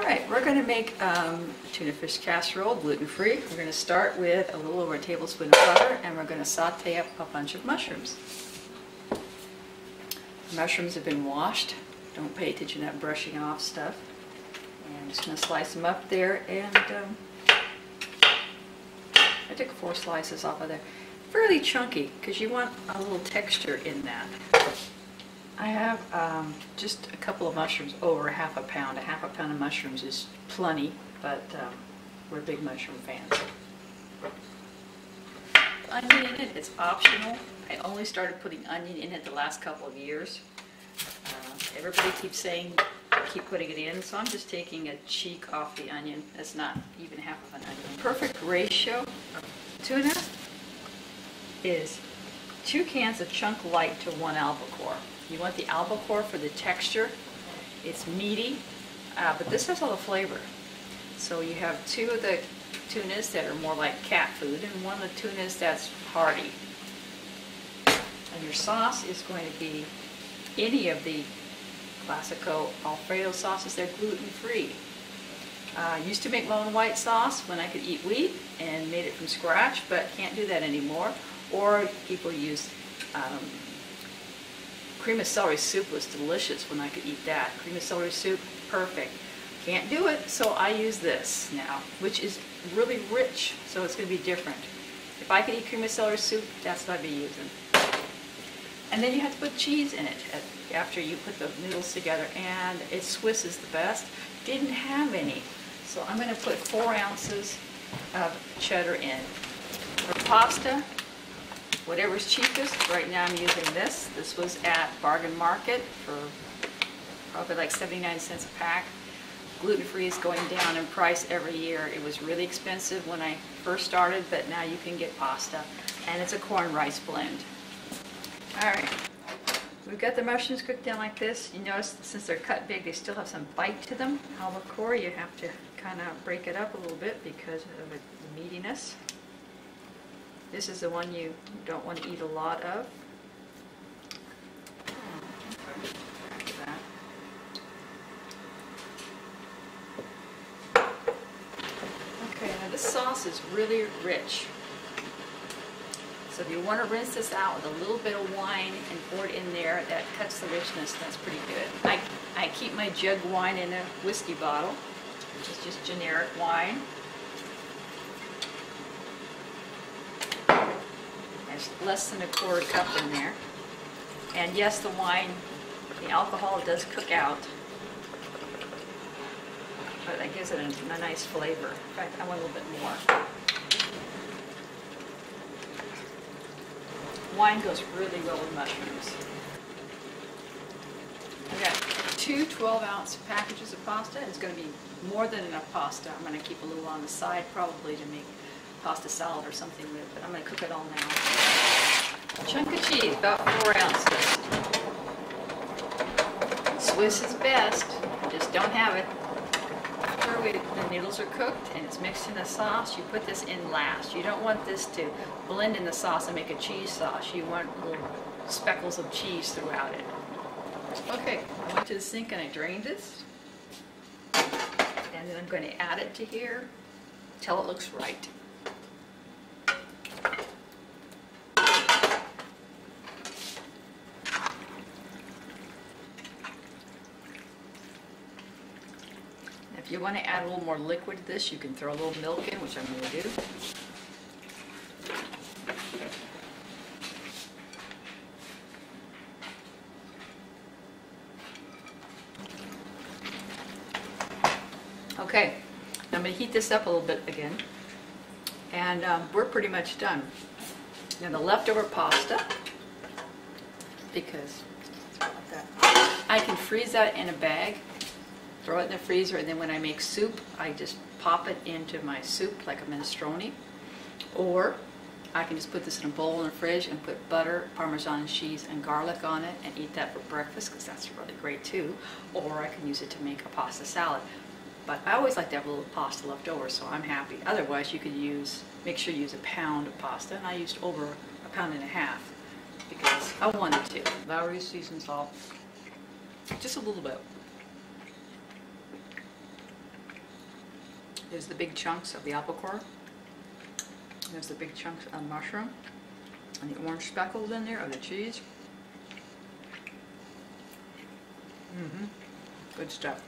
Alright, we're going to make tuna fish casserole, gluten-free. We're going to start with a little over a tablespoon of butter, and we're going to saute up a bunch of mushrooms. The mushrooms have been washed. Don't pay attention to that brushing off stuff. And I'm just going to slice them up there, and I took 4 slices off of there. Fairly chunky, because you want a little texture in that. I have just a couple of mushrooms, over half a pound. A half a pound of mushrooms is plenty, but we're big mushroom fans. Onion in it, it's optional. I only started putting onion in it the last couple of years. Everybody keeps saying keep putting it in, so I'm just taking a cheek off the onion. That's not even half of an onion. Perfect ratio of tuna is 2 cans of chunk light to 1 albacore. You want the albacore for the texture. It's meaty, but this has all the flavor. So you have 2 of the tunas that are more like cat food and 1 of the tunas that's hearty. And your sauce is going to be any of the Classico alfredo sauces. They're gluten-free. I used to make my own white sauce when I could eat wheat and made it from scratch, but can't do that anymore. Or people use cream of celery soup was delicious when I could eat that. Cream of celery soup, perfect. Can't do it, so I use this now, which is really rich, so it's going to be different. If I could eat cream of celery soup, that's what I'd be using. And then you have to put cheese in it after you put the noodles together, and Swiss is the best. Didn't have any, so I'm going to put 4 ounces of cheddar in. For pasta, whatever's cheapest. Right now I'm using this. This was at Bargain Market for probably like 79 cents a pack. Gluten-free is going down in price every year. It was really expensive when I first started, but now you can get pasta. And it's a corn rice blend. Alright, we've got the mushrooms cooked down like this. You notice since they're cut big, they still have some bite to them. Albacore, you have to kind of break it up a little bit because of the meatiness. This is the one you don't want to eat a lot of. Okay, now this sauce is really rich. So if you want to rinse this out with a little bit of wine and pour it in there, that cuts the richness. That's pretty good. I keep my jug wine in a whiskey bottle, which is just generic wine. There's less than a 1/4 cup in there. And yes, the wine, the alcohol does cook out, but that gives it a nice flavor. In fact, I want a little bit more. Wine goes really well with mushrooms. I've got 2 12-ounce packages of pasta. It's going to be more than enough pasta. I'm going to keep a little on the side probably to make pasta salad or something with, but I'm going to cook it all now. Chunk of cheese, about 4 ounces. Swiss is best. I just don't have it. After the noodles are cooked and it's mixed in the sauce, you put this in last. You don't want this to blend in the sauce and make a cheese sauce. You want little speckles of cheese throughout it. Okay, I went to the sink and I drained this. And then I'm going to add it to here until it looks right. If you want to add a little more liquid to this, you can throw a little milk in, which I'm going to do. Okay, I'm going to heat this up a little bit again, and we're pretty much done. Now the leftover pasta, because I can freeze that in a bag, throw it in the freezer, and then when I make soup, I just pop it into my soup like a minestrone. Or I can just put this in a bowl in the fridge and put butter, Parmesan cheese, and garlic on it and eat that for breakfast, because that's really great too. Or I can use it to make a pasta salad. But I always like to have a little pasta left over, so I'm happy. Otherwise, you could make sure you use a pound of pasta, and I used over 1.5 pounds because I wanted to. Lowry's seasoned salt, just a little bit. is the big chunks of the apple core. There's the big chunks of mushroom. And the orange speckles in there of the cheese. Good stuff.